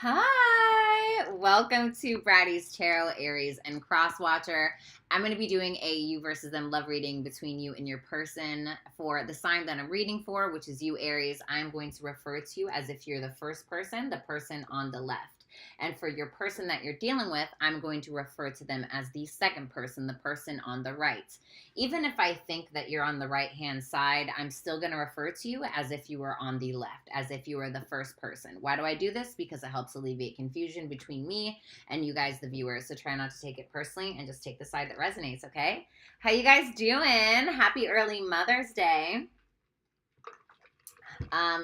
Hi, welcome to Bratty's Tarot, Aries, and Crosswatcher. I'm going to be doing a you versus them love reading between you and your person. For the sign that I'm reading for, which is you, Aries, I'm going to refer to you as if you're the first person, the person on the left. And for your person that you're dealing with, I'm going to refer to them as the second person, the person on the right. Even if I think that you're on the right-hand side, I'm still going to refer to you as if you were on the left, as if you were the first person. Why do I do this? Because it helps alleviate confusion between me and you guys, the viewers. So try not to take it personally and just take the side that resonates, okay? How you guys doing? Happy early Mother's Day.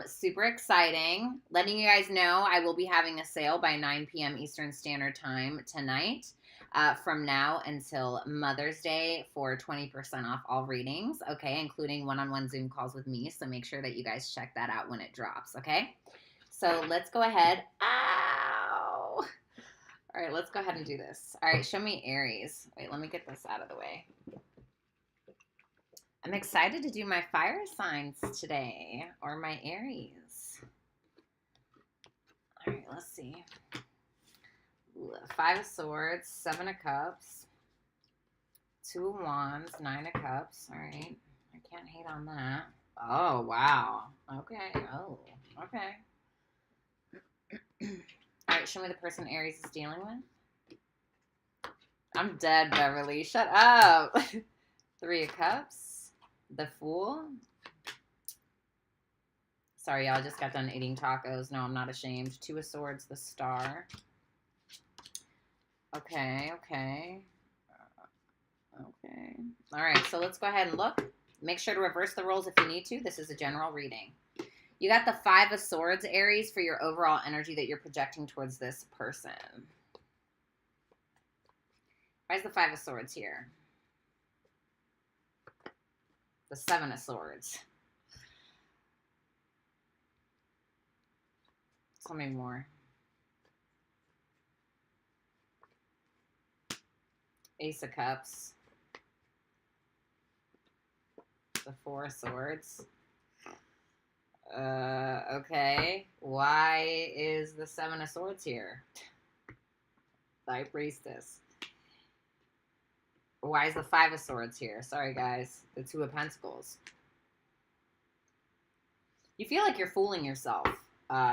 Super exciting. Letting you guys know I will be having a sale by 9 p.m. Eastern Standard Time tonight. From now until Mother's Day for 20% off all readings, okay, including one-on-one Zoom calls with me. So make sure that you guys check that out when it drops, okay? So let's go ahead. Ow! All right, let's go ahead and do this. All right, show me Aries. Wait, let me get this out of the way. I'm excited to do my fire signs today, or my Aries. All right, let's see. Ooh, 5 of Swords, 7 of Cups, 2 of Wands, 9 of Cups. All right, I can't hate on that. Oh, wow. Okay. Oh, okay. All right, show me the person Aries is dealing with. I'm dead, Beverly. Shut up. 3 of Cups, the Fool. Sorry, y'all, just got done eating tacos. No, I'm not ashamed. 2 of Swords, the Star. Okay. All right, so let's go ahead and look. Make sure to reverse the roles if you need to. This is a general reading. You got the 5 of Swords, Aries, for your overall energy that you're projecting towards this person. Why is the 5 of Swords here? The 7 of Swords. Tell me more. Ace of Cups. The 4 of Swords. Okay. Why is the 7 of Swords here? The High Priestess. Why is the 5 of Swords here? Sorry, guys. The 2 of Pentacles. You feel like you're fooling yourself,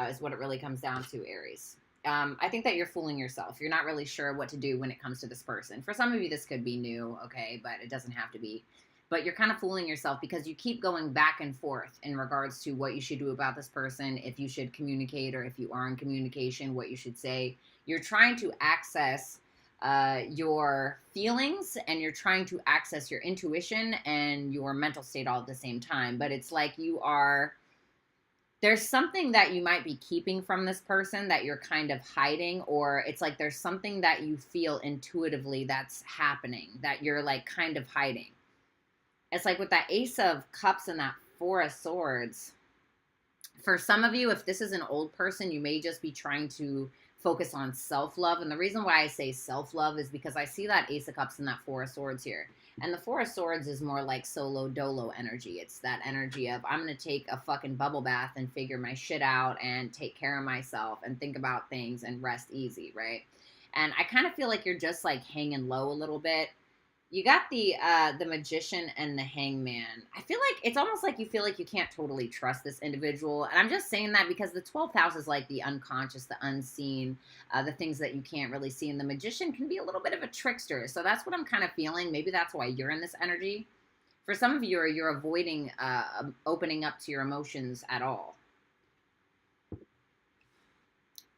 is what it really comes down to, Aries. I think that you're fooling yourself. You're not really sure what to do when it comes to this person. For some of you, this could be new, okay, but it doesn't have to be. But you're kind of fooling yourself because you keep going back and forth in regards to what you should do about this person, if you should communicate, or if you are in communication, what you should say. You're trying to access your feelings, and you're trying to access your intuition and your mental state all at the same time. But it's like there's something that you might be keeping from this person that you're kind of hiding, or it's like there's something that you feel intuitively that's happening that you're like kind of hiding. It's like with that Ace of Cups and that 4 of Swords. For some of you, if this is an old person, you may just be trying to focus on self-love. And the reason why I say self-love is because I see that Ace of Cups and that 4 of Swords here. And the 4 of Swords is more like solo dolo energy. It's that energy of I'm going to take a fucking bubble bath and figure my shit out and take care of myself and think about things and rest easy, right? And I kind of feel like you're just like hanging low a little bit. You got the Magician and the Hangman. I feel like it's almost like you feel like you can't totally trust this individual. And I'm just saying that because the 12th house is like the unconscious, the unseen, the things that you can't really see. And the Magician can be a little bit of a trickster. So that's what I'm kind of feeling. Maybe that's why you're in this energy. For some of you, you're avoiding opening up to your emotions at all.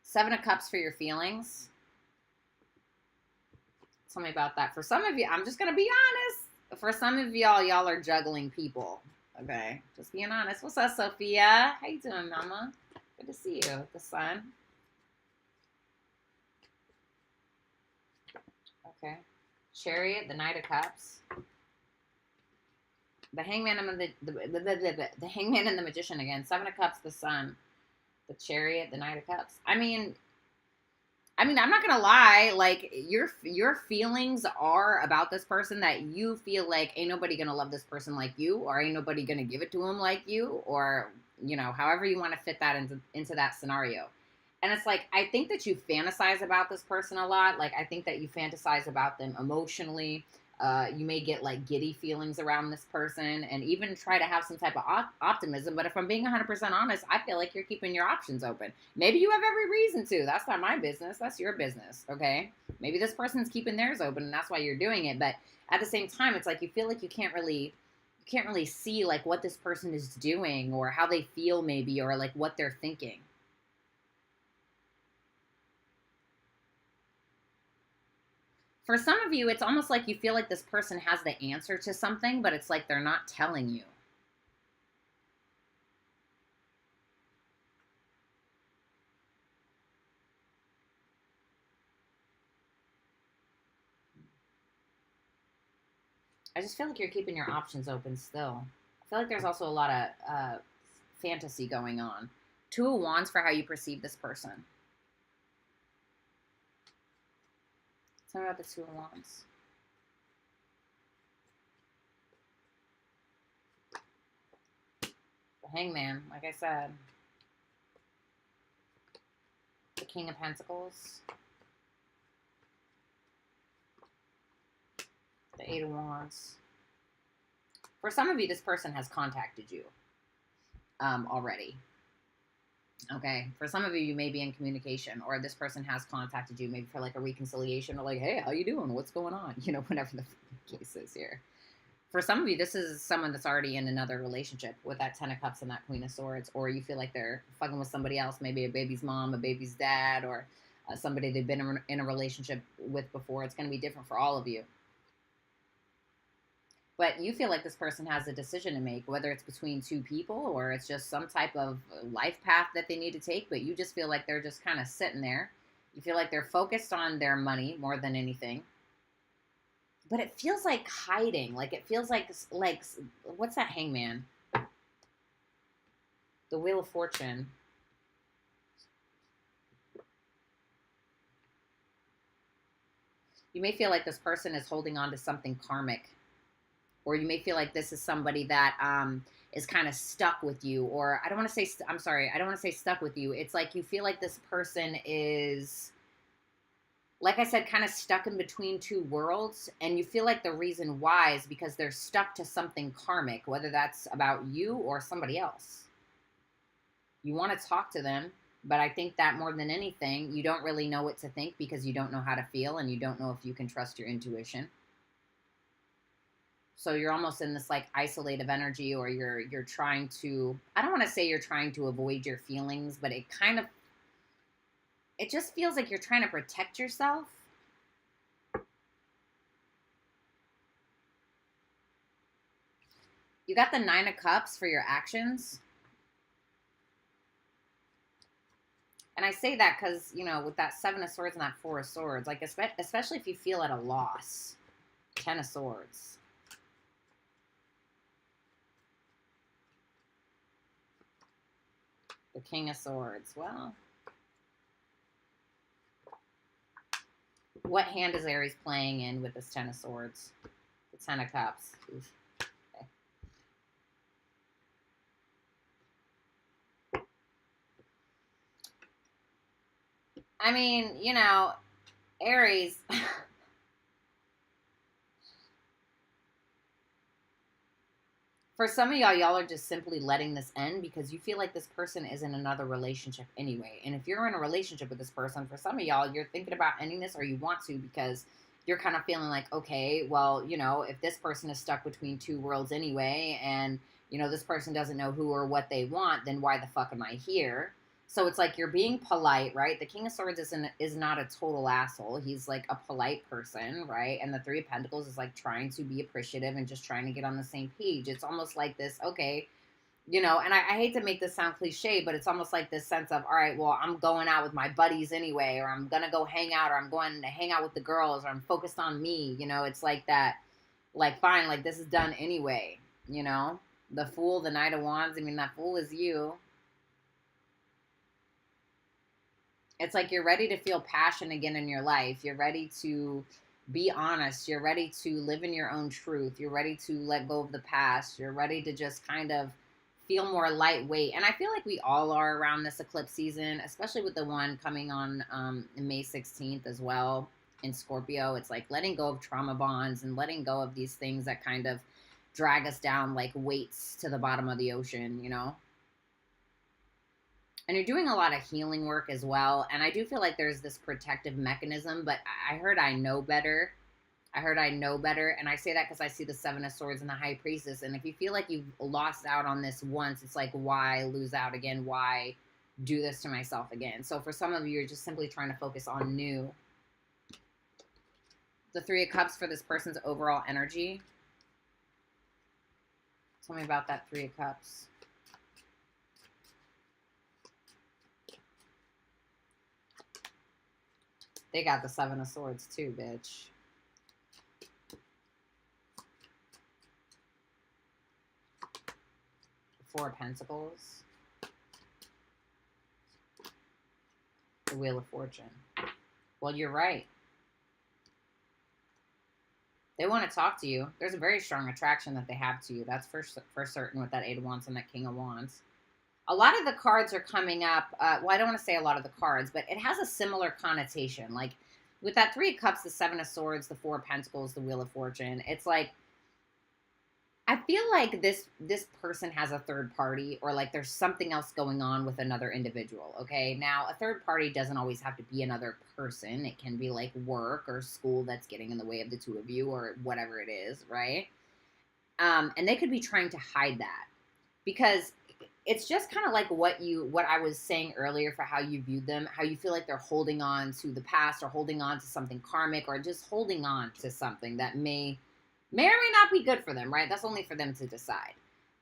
7 of Cups for your feelings. Tell me about that. For some of you, I'm just going to be honest. For some of y'all are juggling people. Okay. Just being honest. What's up, Sophia? How you doing, mama? Good to see you. The sun. Okay. Chariot, the Knight of Cups. The Hangman and the Hangman and the Magician again. 7 of Cups, the Sun. The Chariot, the Knight of Cups. I mean, I'm not going to lie, like, your feelings are about this person that you feel like ain't nobody going to love this person like you, or ain't nobody going to give it to him like you, or, you know, however you want to fit that into that scenario. And it's like, I think that you fantasize about this person a lot. Like, I think that you fantasize about them emotionally. You may get like giddy feelings around this person and even try to have some type of optimism. But if I'm being 100% honest, I feel like you're keeping your options open. Maybe you have every reason to. That's not my business. That's your business. Okay. Maybe this person's keeping theirs open and that's why you're doing it. But at the same time, it's like you feel like you can't really see like what this person is doing or how they feel maybe, or like what they're thinking. For some of you, it's almost like you feel like this person has the answer to something, but it's like they're not telling you. I just feel like you're keeping your options open still. I feel like there's also a lot of fantasy going on. Two of Wands for how you perceive this person. Tell me about the Two of Wands. The Hangman, like I said. The King of Pentacles. The Eight of Wands. For some of you, this person has contacted you already. Okay. For some of you, you may be in communication, or this person has contacted you maybe for like a reconciliation, or like, hey, how you doing? What's going on? You know, whatever the case is here. For some of you, this is someone that's already in another relationship with that Ten of Cups and that Queen of Swords, or you feel like they're fucking with somebody else, maybe a baby's mom, a baby's dad, or somebody they've been in a relationship with before. It's going to be different for all of you. But you feel like this person has a decision to make, whether it's between two people or it's just some type of life path that they need to take. But you just feel like they're just kind of sitting there. You feel like they're focused on their money more than anything. But it feels like hiding. Like it feels like what's that Hangman? The Wheel of Fortune. You may feel like this person is holding on to something karmic. Or you may feel like this is somebody that is kind of stuck with you. Or I don't want to say, I'm sorry, I don't want to say stuck with you. It's like you feel like this person is, like I said, kind of stuck in between two worlds. And you feel like the reason why is because they're stuck to something karmic, whether that's about you or somebody else. You want to talk to them, but I think that more than anything, you don't really know what to think because you don't know how to feel and you don't know if you can trust your intuition. So you're almost in this like isolative energy, or you're trying to, I don't want to say you're trying to avoid your feelings, but it just feels like you're trying to protect yourself. You got the Nine of Cups for your actions. And I say that because, you know, with that Seven of Swords and that Four of Swords, like especially if you feel at a loss. Ten of Swords. The King of Swords. Well, what hand is Aries playing in with this Ten of Swords? The Ten of Cups. Oof. Okay. I mean, you know, Aries... For some of y'all are just simply letting this end because you feel like this person is in another relationship anyway. And if you're in a relationship with this person, for some of y'all, you're thinking about ending this, or you want to, because you're kind of feeling like, okay, well, you know, if this person is stuck between two worlds anyway, and, you know, this person doesn't know who or what they want, then why the fuck am I here? So it's like you're being polite, right? The King of Swords is not a total asshole. He's like a polite person, right? And the Three of Pentacles is like trying to be appreciative and just trying to get on the same page. It's almost like this, okay, you know, and I hate to make this sound cliche, but it's almost like this sense of, all right, well, I'm going out with my buddies anyway, or I'm going to go hang out, or I'm going to hang out with the girls, or I'm focused on me. You know, it's like that, like, fine, like this is done anyway, you know? The Fool, the Knight of Wands, I mean, that Fool is you. It's like you're ready to feel passion again in your life. You're ready to be honest. You're ready to live in your own truth. You're ready to let go of the past. You're ready to just kind of feel more lightweight. And I feel like we all are around this eclipse season, especially with the one coming on May 16th as well in Scorpio. It's like letting go of trauma bonds and letting go of these things that kind of drag us down like weights to the bottom of the ocean, you know? And you're doing a lot of healing work as well. And I do feel like there's this protective mechanism, but I heard I know better. I heard I know better. And I say that because I see the Seven of Swords and the High Priestess. And if you feel like you've lost out on this once, it's like, why lose out again? Why do this to myself again? So for some of you, you're just simply trying to focus on new. The Three of Cups for this person's overall energy. Tell me about that Three of Cups. They got the Seven of Swords too, bitch. Four of Pentacles. The Wheel of Fortune. Well, you're right. They want to talk to you. There's a very strong attraction that they have to you. That's for certain with that Eight of Wands and that King of Wands. A lot of the cards are coming up. Well, I don't want to say a lot of the cards, but it has a similar connotation. Like with that Three of Cups, the Seven of Swords, the Four of Pentacles, the Wheel of Fortune. It's like, I feel like this person has a third party, or like there's something else going on with another individual, okay? Now, a third party doesn't always have to be another person. It can be like work or school that's getting in the way of the two of you or whatever it is, right? And they could be trying to hide that because it's just kind of like what I was saying earlier for how you viewed them, how you feel like they're holding on to the past or holding on to something karmic or just holding on to something that may or may not be good for them, right? That's only for them to decide.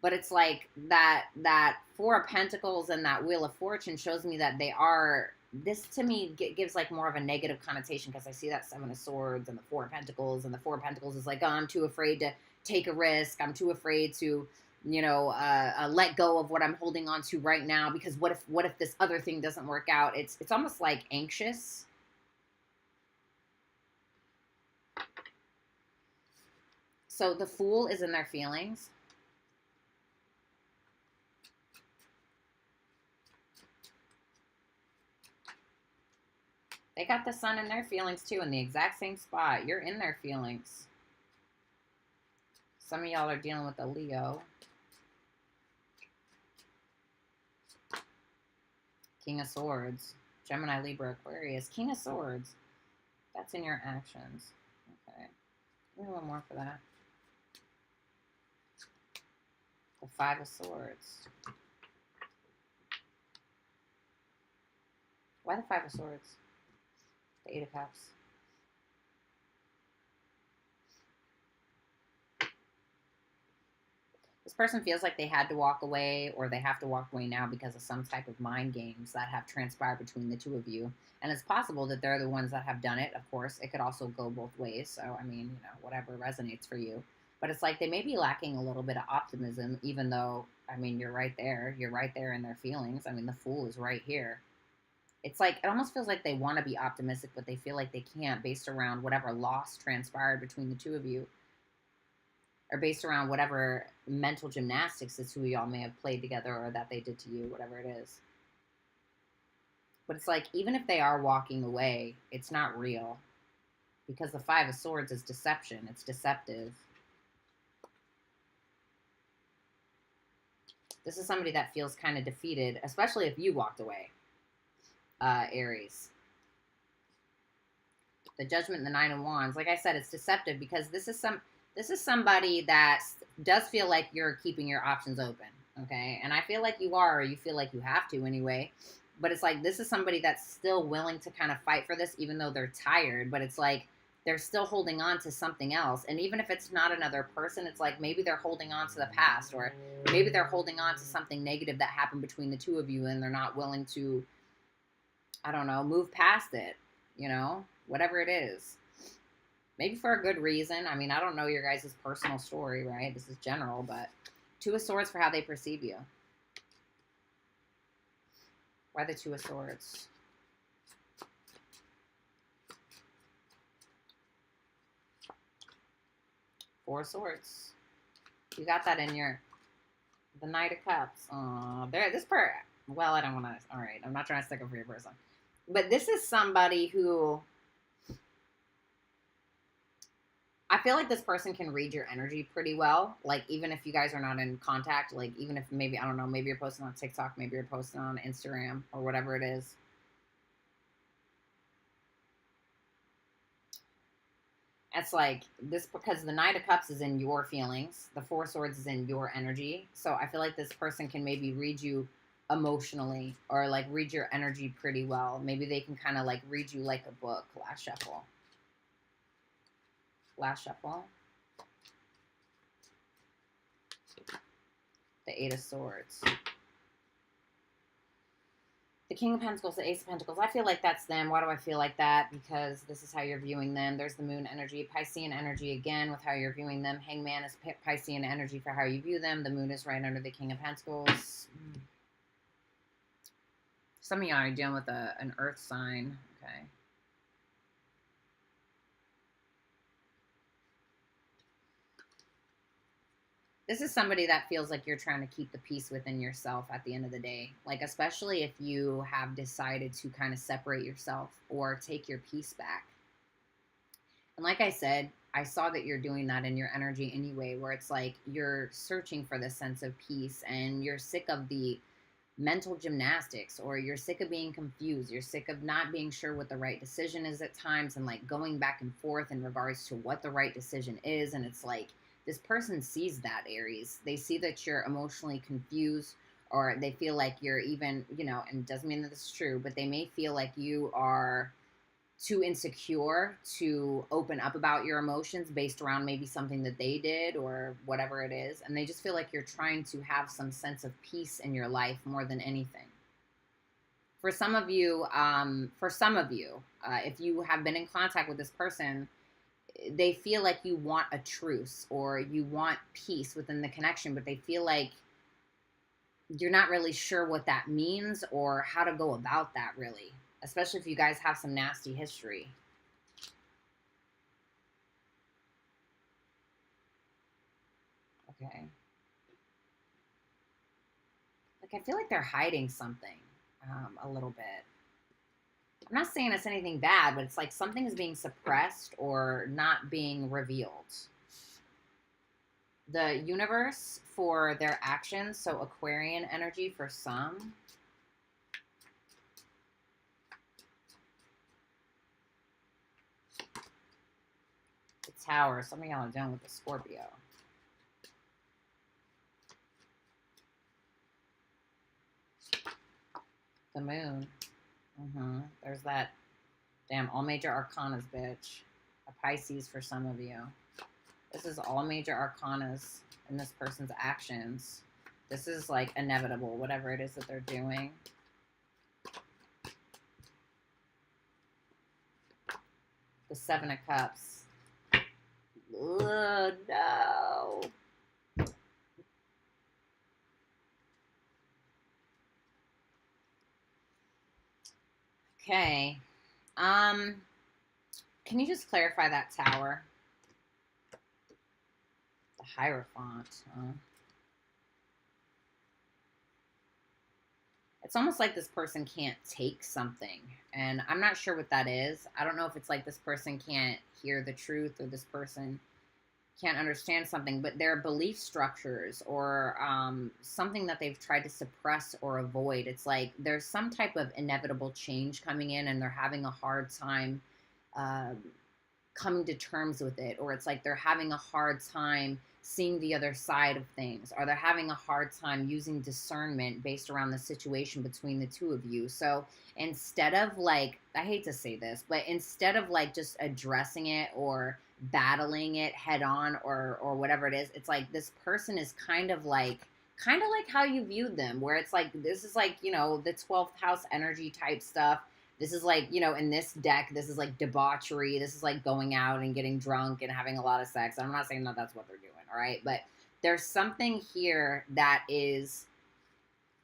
But it's like that Four of Pentacles and that Wheel of Fortune shows me that they are, this to me gives like more of a negative connotation because I see that Seven of Swords and the Four of Pentacles, and the Four of Pentacles is like, oh, I'm too afraid to take a risk. I'm too afraid to, you know, let go of what I'm holding on to right now because what if this other thing doesn't work out? It's almost like anxious. So the Fool is in their feelings. They got the Sun in their feelings too in the exact same spot. You're in their feelings. Some of y'all are dealing with a Leo. King of Swords. Gemini, Libra, Aquarius. King of Swords. That's in your actions. Okay. Give me a little more for that. The Five of Swords. Why the Five of Swords? The Eight of Cups. This person feels like they had to walk away or they have to walk away now because of some type of mind games that have transpired between the two of you. And it's possible that they're the ones that have done it. Of course, it could also go both ways. So, I mean, you know, whatever resonates for you. But it's like they may be lacking a little bit of optimism, even though, I mean, you're right there. You're right there in their feelings. I mean, the Fool is right here. It's like, it almost feels like they want to be optimistic, but they feel like they can't based around whatever loss transpired between the two of you. Or based around whatever mental gymnastics the two of y'all may have played together or that they did to you, whatever it is. But it's like, even if they are walking away, it's not real. Because the Five of Swords is deception. It's deceptive. This is somebody that feels kind of defeated, especially if you walked away, Aries. The Judgment and the Nine of Wands. Like I said, it's deceptive because this is somebody that does feel like you're keeping your options open, okay? And I feel like you are, or you feel like you have to anyway. But it's like, this is somebody that's still willing to kind of fight for this, even though they're tired. But it's like, they're still holding on to something else. And even if it's not another person, it's like maybe they're holding on to the past, or maybe they're holding on to something negative that happened between the two of you and they're not willing to, I don't know, move past it, you know, whatever it is. Maybe for a good reason. I mean, I don't know your guys' personal story, right? This is general, but Two of Swords for how they perceive you. Why the Two of Swords? Four of Swords. You got that in your The Knight of Cups. Well, I don't want to. All right, I'm not trying to stick up for your person, but this is somebody who I feel like this person can read your energy pretty well. Like, even if you guys are not in contact, like, even if maybe, I don't know, maybe you're posting on TikTok, maybe you're posting on Instagram or whatever it is. It's like this, because the Knight of Cups is in your feelings, the Four Swords is in your energy. So I feel like this person can maybe read you emotionally or like read your energy pretty well. Maybe they can kind of like read you like a book. Last shuffle. Last shuffle. The Eight of Swords. The King of Pentacles, the Ace of Pentacles. I feel like that's them. Why do I feel like that? Because this is how you're viewing them. There's the Moon energy. Piscean energy again with how you're viewing them. Hangman is Piscean energy for how you view them. The Moon is right under the King of Pentacles. Some of y'all are dealing with an earth sign. Okay. This is somebody that feels like you're trying to keep the peace within yourself at the end of the day. Like, especially if you have decided to kind of separate yourself or take your peace back. And like I said, I saw that you're doing that in your energy anyway, where it's like you're searching for this sense of peace and you're sick of the mental gymnastics, or you're sick of being confused. You're sick of not being sure what the right decision is at times and like going back and forth in regards to what the right decision is. And it's like, this person sees that, Aries. They see that you're emotionally confused, or they feel like you're even, you know, and it doesn't mean that this is true, but they may feel like you are too insecure to open up about your emotions based around maybe something that they did or whatever it is. And they just feel like you're trying to have some sense of peace in your life more than anything. For some of you, if you have been in contact with this person, they feel like you want a truce or you want peace within the connection, but they feel like you're not really sure what that means or how to go about that, really, especially if you guys have some nasty history. Okay. Like, I feel like they're hiding something a little bit. I'm not saying it's anything bad, but it's like something is being suppressed or not being revealed. The universe for their actions, so Aquarian energy for some. The Tower, some of y'all are dealing with the Scorpio. The Moon. There's that. Damn, all major arcanas, bitch. A Pisces for some of you. This is all major arcanas in this person's actions. This is like inevitable, whatever it is that they're doing. The Seven of Cups. Ugh, no. Okay. Can you just clarify that Tower? The Hierophant. It's almost like this person can't take something. And I'm not sure what that is. I don't know if it's like this person can't hear the truth or this person can't understand something, but their belief structures or something that they've tried to suppress or avoid. It's like there's some type of inevitable change coming in and they're having a hard time coming to terms with it, or it's like they're having a hard time seeing the other side of things, or they're having a hard time using discernment based around the situation between the two of you. So instead of like, I hate to say this, but instead of like just addressing it or battling it head on or whatever it is, it's like this person is kind of like how you viewed them, where it's like, this is like, you know, the 12th house energy type stuff. This is like, you know, in this deck, this is like debauchery. This is like going out and getting drunk and having a lot of sex. I'm not saying that that's what they're doing, all right? But there's something here that is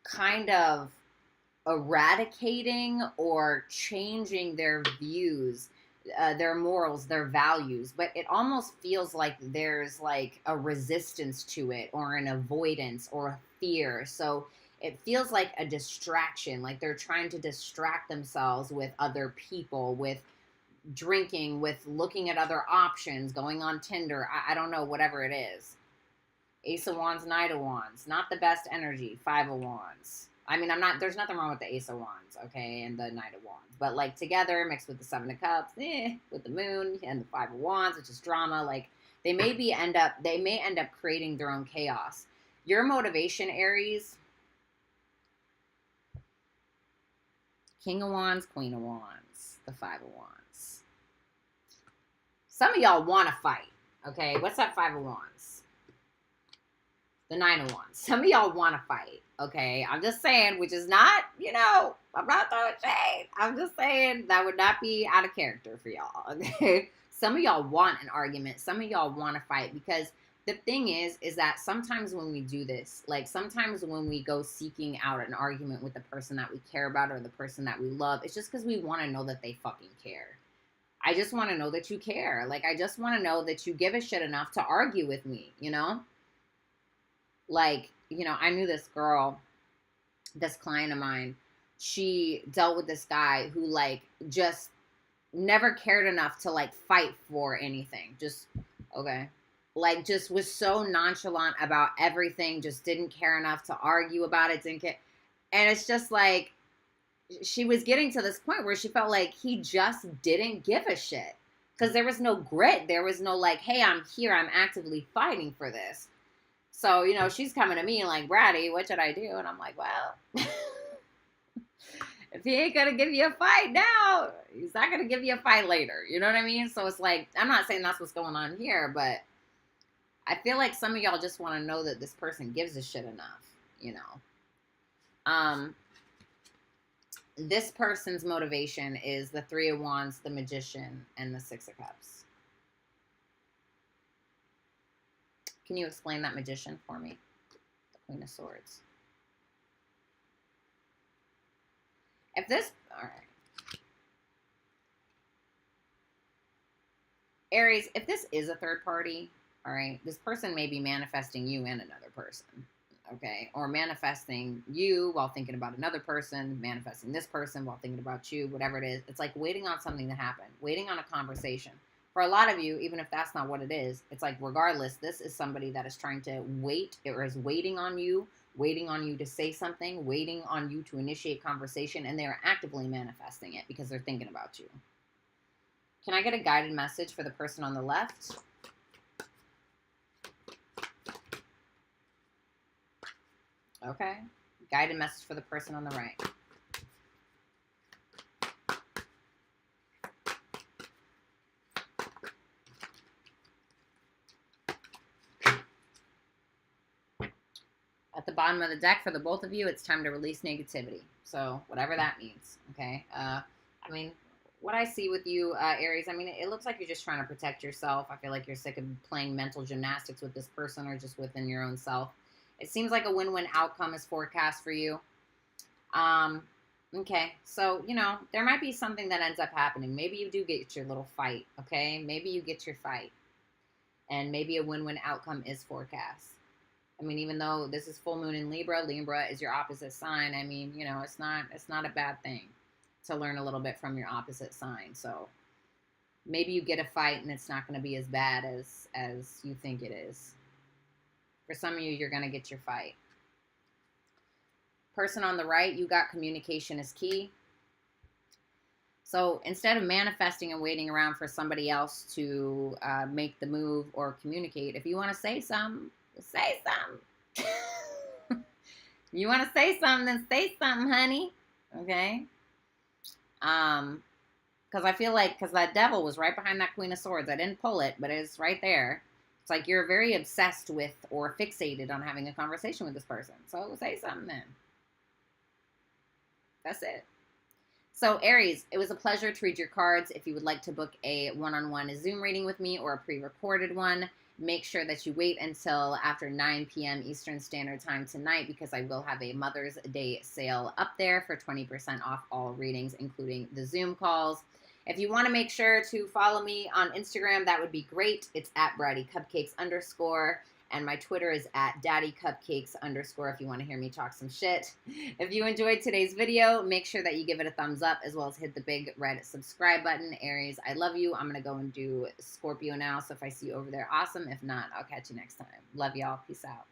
kind of eradicating or changing their views, their morals, their values. But it almost feels like there's like a resistance to it or an avoidance or a fear. So it feels like a distraction, like they're trying to distract themselves with other people, with drinking, with looking at other options, going on Tinder. I don't know, whatever it is. Ace of Wands, Knight of Wands. Not the best energy. Five of Wands. I mean, there's nothing wrong with the Ace of Wands, okay, and the Knight of Wands. But, like, together, mixed with the Seven of Cups, with the Moon, and the Five of Wands, which is drama, like, they may end up creating their own chaos. Your motivation, Aries, King of Wands, Queen of Wands, the Five of Wands. Some of y'all want to fight, okay? What's that Five of Wands? The Nine of Wands. Some of y'all want to fight, okay? I'm just saying, which is not, I'm not throwing shade. I'm just saying that would not be out of character for y'all, okay? Some of y'all want an argument. Some of y'all want to fight, because the thing is that sometimes when we do this, like sometimes when we go seeking out an argument with the person that we care about or the person that we love, it's just because we want to know that they fucking care. I just want to know that you care. Like, I just want to know that you give a shit enough to argue with me, Like, I knew this girl, this client of mine, she dealt with this guy who, like, just never cared enough to, like, fight for anything. Just, okay. Like, just was so nonchalant about everything, just didn't care enough to argue about it, didn't care. And it's just like, she was getting to this point where she felt like he just didn't give a shit. Because there was no grit. There was no, like, hey, I'm here. I'm actively fighting for this. So, she's coming to me like, Bratty, what should I do? And I'm like, well, if he ain't going to give you a fight now, he's not going to give you a fight later. You know what I mean? So it's like, I'm not saying that's what's going on here, but I feel like some of y'all just want to know that this person gives a shit enough, This person's motivation is the Three of Wands, the Magician, and the Six of Cups. Can you explain that Magician for me? The Queen of Swords. All right. Aries, if this is a third party, all right, this person may be manifesting you and another person, okay? Or manifesting you while thinking about another person, manifesting this person while thinking about you, whatever it is. It's like waiting on something to happen, waiting on a conversation. For a lot of you, even if that's not what it is, it's like regardless, this is somebody that is trying to wait or is waiting on you to say something, waiting on you to initiate conversation, and they're actively manifesting it because they're thinking about you. Can I get a guided message for the person on the left? Okay. Guided message for the person on the right. At the bottom of the deck for the both of you, it's time to release negativity. So whatever that means, okay? What I see with you, Aries, it looks like you're just trying to protect yourself. I feel like you're sick of playing mental gymnastics with this person or just within your own self. It seems like a win-win outcome is forecast for you. Okay, so, there might be something that ends up happening. Maybe you do get your little fight, okay? Maybe you get your fight. And maybe a win-win outcome is forecast. Even though this is full moon in Libra, Libra is your opposite sign. It's not a bad thing to learn a little bit from your opposite sign. So maybe you get a fight and it's not going to be as bad as you think it is. For some of you, you're going to get your fight. Person on the right, you got communication is key. So instead of manifesting and waiting around for somebody else to make the move or communicate, if you want to say something, say something. You want to say something, then say something, honey. Okay? Because I feel like, because that devil was right behind that Queen of Swords. I didn't pull it, but it's right there. It's like you're very obsessed with or fixated on having a conversation with this person. So say something then. That's it. So Aries, it was a pleasure to read your cards. If you would like to book a one-on-one Zoom reading with me or a pre-recorded one, make sure that you wait until after 9 p.m. Eastern Standard Time tonight, because I will have a Mother's Day sale up there for 20% off all readings, including the Zoom calls. If you want to make sure to follow me on Instagram, that would be great. It's at BrattyCupcakes_. And my Twitter is at DaddyCupcakes _ if you want to hear me talk some shit. If you enjoyed today's video, make sure that you give it a thumbs up, as well as hit the big red subscribe button. Aries, I love you. I'm going to go and do Scorpio now. So if I see you over there, awesome. If not, I'll catch you next time. Love y'all. Peace out.